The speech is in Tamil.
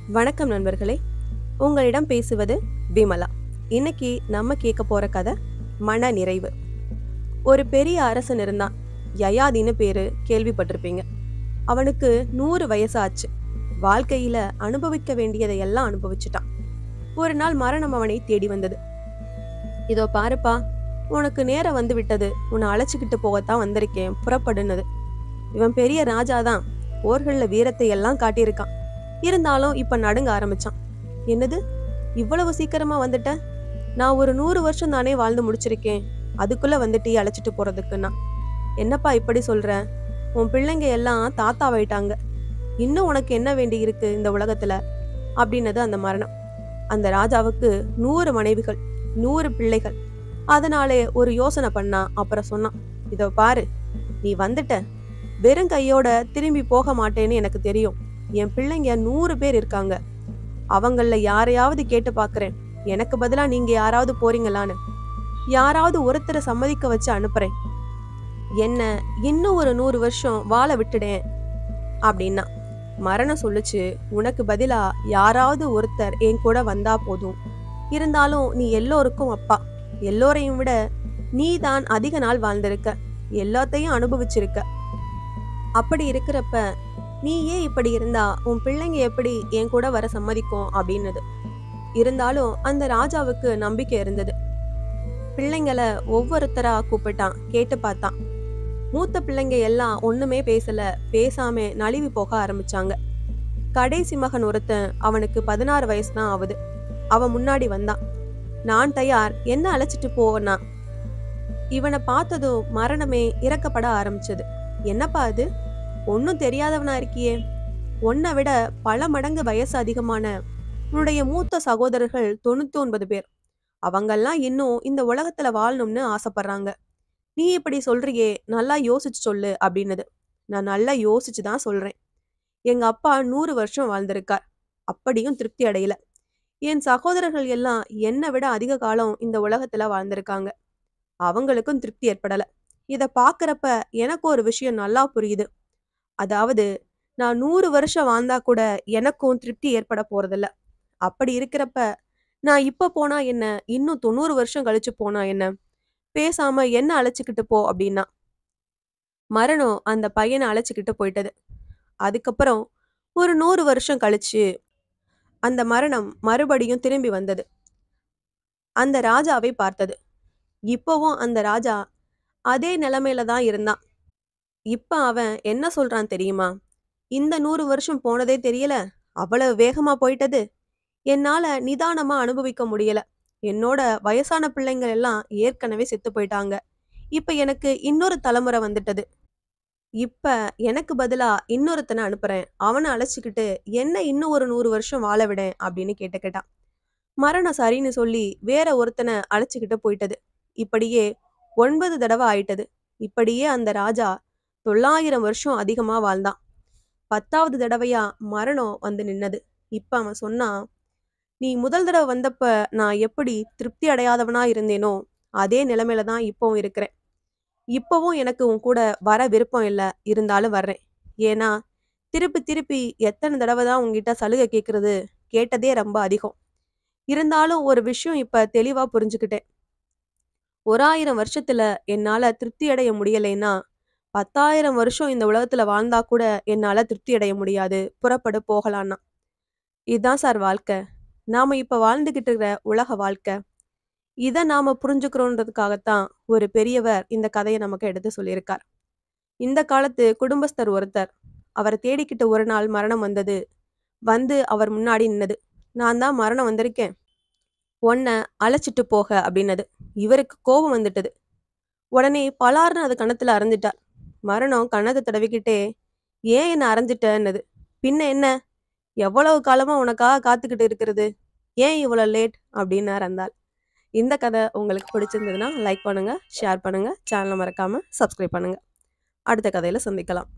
வணக்கம் நண்பர்களே, உங்களிடம் பேசுவது விமலா. இன்னைக்கு நம்ம கேட்க போற கதை மன நிறைவு. ஒரு பெரிய அரசன் இருந்தான். யயாதின்னு பேரு, கேள்விப்பட்டிருப்பீங்க. அவனுக்கு 100 வயசு ஆச்சு. வாழ்க்கையில அனுபவிக்க வேண்டியதை எல்லாம் அனுபவிச்சுட்டான். ஒரு நாள் மரணம் அவனை தேடி வந்தது. இதோ பாருப்பா, உனக்கு நேரம் வந்து விட்டது, உன்னை அழைச்சிக்கிட்டு போகத்தான் வந்திருக்கேன், புறப்படுனது. இவன் பெரிய ராஜாதான், போர்கள்ல வீரத்தை எல்லாம் காட்டியிருக்கான். இருந்தாலும் இப்ப நடுங்க ஆரம்பிச்சான். என்னது, இவ்வளவு சீக்கிரமா வந்துட்ட? நான் ஒரு 100 வருஷம் தானே வாழ்ந்து முடிச்சிருக்கேன், அதுக்குள்ள வந்துட்டு அழைச்சிட்டு போறதுக்குன்னா? என்னப்பா இப்படி சொல்ற? உன் பிள்ளைங்க எல்லாம் தாத்தாவாயிட்டாங்க, இன்னும் உனக்கு என்ன வேண்டி இருக்கு இந்த உலகத்துல அப்படின்னது அந்த மரணம். அந்த ராஜாவுக்கு 100 மனைவிகள், 100 பிள்ளைகள். அதனாலே ஒரு யோசனை பண்ணா. அப்புறம் சொன்னான், இதோ பாரு, நீ வந்துட்ட, வெறும் கையோட திரும்பி போக மாட்டேன்னு எனக்கு தெரியும். என் பிள்ளைங்க 100 பேர் இருக்காங்க. அவங்கள யாரையாவது கேட்டு பாக்குறேன், எனக்கு பதிலா நீங்க யாராவது போறீங்களான்னு. யாராவது ஒருத்தரை சம்மதிக்க வச்சு அனுப்புறேன். என்ன இன்னும் ஒரு 100 வருஷம் வாழ விட்டுடேன் அப்படின்னா. மரணம் சொல்லுச்சு, உனக்கு பதிலா யாராவது ஒருத்தர் என் கூட வந்தா போதும். இருந்தாலும் நீ எல்லோருக்கும் அப்பா. எல்லோரையும் விட நீ தான் அதிக நாள் வாழ்ந்திருக்க, எல்லாத்தையும் அனுபவிச்சிருக்க. அப்படி இருக்கிறப்ப நீ ஏன் இப்படி இருந்தா உன் பிள்ளைங்க எப்படி என் கூட வர சம்மதிக்கும் அப்படின்னது. இருந்தாலும் அந்த ராஜாவுக்கு நம்பிக்கை இருந்தது. பிள்ளைங்களை ஒவ்வொருத்தரா கூப்பிட்டான், கேட்டு பார்த்தான். மூத்த பிள்ளைங்க எல்லாம் ஒண்ணுமே பேசல, பேசாம நழுவி போக ஆரம்பிச்சாங்க. கடைசி மகன் ஒருத்தன், அவனுக்கு 16 வயசு தான் ஆகுது. அவன் முன்னாடி வந்தான். நான் தயார், என்ன அழைச்சிட்டு போனா. இவனை பார்த்ததும் மரணமே இறக்கப்பட ஆரம்பிச்சது. என்னப்பா அது, ஒன்னும் தெரியாதவனா இருக்கியே? உன்னை விட பல மடங்கு வயசு அதிகமான உன்னுடைய மூத்த சகோதரர்கள் 99 பேர். அவங்கெல்லாம் இன்னும் இந்த உலகத்துல வாழணும்னு ஆசைப்படுறாங்க. நீ இப்படி சொல்றியே, நல்லா யோசிச்சு சொல்லு அப்படின்னது. நான் நல்லா யோசிச்சுதான் சொல்றேன். எங்க அப்பா 100 வருஷம் வாழ்ந்திருக்கார், அப்படியும் திருப்தி அடையல. என் சகோதரர்கள் எல்லாம் என்னை விட அதிக காலம் இந்த உலகத்துல வாழ்ந்திருக்காங்க, அவங்களுக்கும் திருப்தி ஏற்படல. இத பாக்குறப்ப எனக்கு ஒரு விஷயம் நல்லா புரியுது. அதாவது, நான் 100 வருஷம் வாழ்ந்தா கூட எனக்கும் திருப்தி ஏற்பட போறதில்ல. அப்படி இருக்கிறப்ப நான் இப்ப போனா என்ன, இன்னும் 90 வருஷம் கழிச்சு போனா என்ன? பேசாம என்ன அழைச்சுக்கிட்டு போ அப்படின்னா. மரணம் அந்த பையனை அழைச்சுக்கிட்டு போயிட்டது. அதுக்கப்புறம் ஒரு 100 வருஷம் கழிச்சு அந்த மரணம் மறுபடியும் திரும்பி வந்தது. அந்த ராஜாவை பார்த்தது. இப்பவும் அந்த ராஜா அதே நிலைமையில தான் இருந்தான். இப்ப அவன் என்ன சொல்றான் தெரியுமா? இந்த 100 வருஷம் போனதே தெரியல, அவ்வளவு வேகமா போயிட்டது. என்னால நிதானமா அனுபவிக்க முடியல. என்னோட வயசான பிள்ளைங்க எல்லாம் ஏற்கனவே செத்து போயிட்டாங்க. இப்ப எனக்கு இன்னொரு தலைமுறை வந்துட்டது. இப்ப எனக்கு பதிலா இன்னொருத்தனை அனுப்புறேன், அவனை அழைச்சிக்கிட்டு என்ன இன்னும் ஒரு 100 வருஷம் வாழ விடேன் அப்படின்னு கேட்டான். மரணம் சரின்னு சொல்லி வேற ஒருத்தனை அழைச்சிக்கிட்டு போயிட்டது. இப்படியே 9 தடவை ஆயிட்டது. இப்படியே அந்த ராஜா 900 வருஷம் அதிகமா வாழ்ந்தான். 10வது தடவையா மரணம் வந்து நின்னது. இப்ப அவன் சொன்னான், நீ முதல் தடவை வந்தப்ப நான் எப்படி திருப்தி அடையாதவனா இருந்தேனோ, அதே நிலைமையில தான் இப்பவும் இருக்கிறேன். இப்பவும் எனக்கு உன் கூட வர விருப்பம் இல்ல, இருந்தாலும் வர்றேன். ஏன்னா திருப்பி திருப்பி எத்தனை தடவை தான் உன்கிட்ட சலுகை கேட்கறது, கேட்டதே ரொம்ப அதிகம். இருந்தாலும் ஒரு விஷயம் இப்ப தெளிவா புரிஞ்சுக்கிட்டேன். 1000 வருஷத்துல என்னால திருப்தி அடைய முடியலைன்னா, 10,000 வருஷம் இந்த உலகத்துல வாழ்ந்தா கூட என்னால திருப்தி அடைய முடியாது, புறப்படு போகலான்னா. இதுதான் சார் வாழ்க்கை. நாம இப்ப வாழ்ந்துகிட்டு இருக்கிற உலக வாழ்க்கை. இத நாம புரிஞ்சுக்கிறோன்றதுக்காகத்தான் ஒரு பெரியவர் இந்த கதையை நமக்கு எடுத்து சொல்லியிருக்கார். இந்த காலத்து குடும்பஸ்தர் ஒருத்தர், அவரை தேடிக்கிட்டு ஒரு நாள் மரணம் வந்தது. வந்து அவர் முன்னாடி நின்னது. நான் தான் மரணம் வந்திருக்கேன், உன்னை அழைச்சிட்டு போக அப்படின்னது. இவருக்கு கோபம் வந்துட்டது. உடனே பலார்னு அது கன்னத்துல அரைஞ்சிட்டார். மரணம் கன்னத்தை தடவிக்கிட்டே, ஏன் என்ன அரைஞ்சிட்டன்னது. பின்ன என்ன, எவ்வளவு காலமா உனக்காக காத்துக்கிட்டு இருக்கிறது, ஏன் இவ்வளவு லேட் அப்படின்னார் அந்த ஆள். இந்த கதை உங்களுக்கு பிடிச்சிருந்ததுன்னா லைக் பண்ணுங்க, ஷேர் பண்ணுங்க, சேனலை மறக்காம சப்ஸ்கிரைப் பண்ணுங்க. அடுத்த கதையில சந்திக்கலாம்.